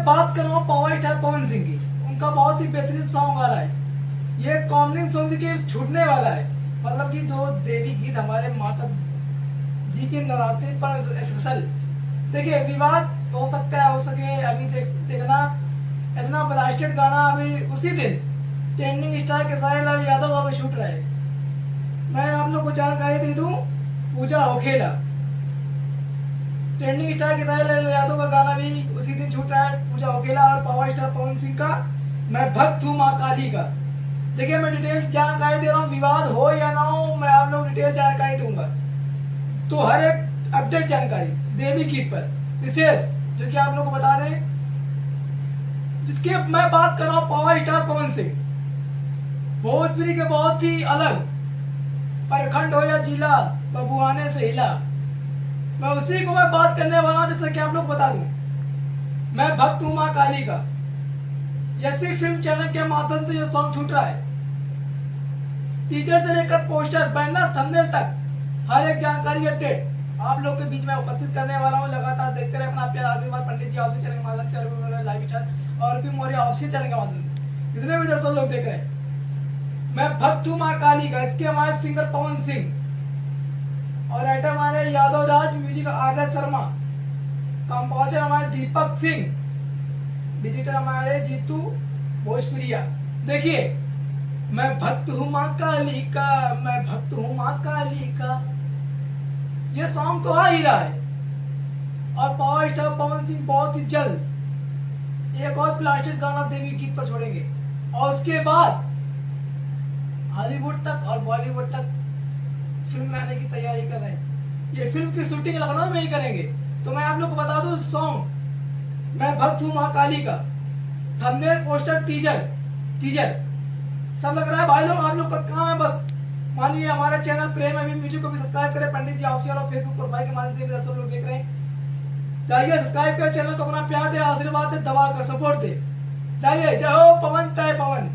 मैं बात कर रहा हूँ पावर स्टार पवन सिंह की। उनका बहुत ही बेहतरीन सॉन्ग आ रहा है, ये कॉमनिंग सॉन्ग की छूटने वाला है। मतलब कि जो देवी गीत हमारे माता जी के नवरात्रि पर स्पेशल, देखिए विवाद हो सकता है, हो सके अभी देखना इतना ब्लास्टेड गाना अभी उसी दिन ट्रेंडिंग स्टार के साहिल लाल यादव का भी शूट रहा है। मैं आप लोग को जानकारी दे दूं, पूजा ओखेला ट्रेंडिंग स्टार के साहिल लाल यादव का गाना भी उसी दिन छूट रहा है, पूजा ओखेला और पावर स्टार पवन सिंह का मैं भक्त हूँ माँ काली का। देखिए मैं डिटेल जानकारी दे रहा हूँ, विवाद हो या ना हो मैं आप लोग डिटेल जानकारी दूंगा। तो हर एक अपडेट जानकारी देवी गीत पर विशेष जो कि आप लोग को बता दें, जिसकी मैं बात कर रहा हूँ पावर स्टार पवन सिंह। भोजपुरी के बहुत ही अलग प्रखंड हो या जिला बबुआने से हिला, मैं उसी को मैं बात करने वाला हूँ। जैसे कि आप लोग बता दूं, मैं भक्त हूँ माँ काली का यसी फिल्म चैनल के माध्यम से ये सॉन्ग छूट रहा है। टीजर से लेकर पोस्टर बैनर थंबनेल तक हर एक जानकारी अपडेट आप लोग के बीच में उपस्थित करने वाला हूँ। लगातार देखते रहे अपना प्यार आशीर्वाद पंडित जी ऑफिशियल चैनल के माध्यम से और लाइव स्टार और भी मोरे ऑफिशियल चैनल के माध्यम से जितने भी दर्शक लोग देख रहे हैं, मैं भक्त हूँ माँ काली का। इसके हमारे सिंगर पवन सिंह और राइटर हमारे यादव राज, म्यूजिक आर्या शर्मा, कंपोजर हमारे दीपक सिंह, डिजिटल हमारे जीतू भोजपुरिया। देखिए मैं भक्त हूँ माँ काली का, मैं भक्त हूँ माँ काली का, ये सॉन्ग तो आ ही रहा है। और पावर स्टार पवन सिंह बहुत ही जल्द एक और प्लास्टिक गाना देवी गीत पर छोड़ेंगे और उसके बाद हॉलीवुड तक और बॉलीवुड तक फिल्म लाने की तैयारी कर रहे हैं। ये फिल्म की शूटिंग लखनऊ में ही करेंगे। तो मैं आप लोग को बता दूं, सॉन्ग मैं भक्त हूँ माँ काली का थंबनेल पोस्टर टीजर सब लग रहा है। भाई लोग आप लोग का काम है बस मानिए हमारे चैनल प्रेम अभी म्यूजिक को भी सब्सक्राइब करें, पंडित जी ऑफिशियल और फेसबुक प्रोफाइल के माध्यम से भी सब लोग देख रहे हैं। जाइए सब्सक्राइब करें, चैनल को अपना प्यार दे, आशीर्वाद दे, दबा कर सपोर्ट दे। जाइए, जय हो पवन तय पवन।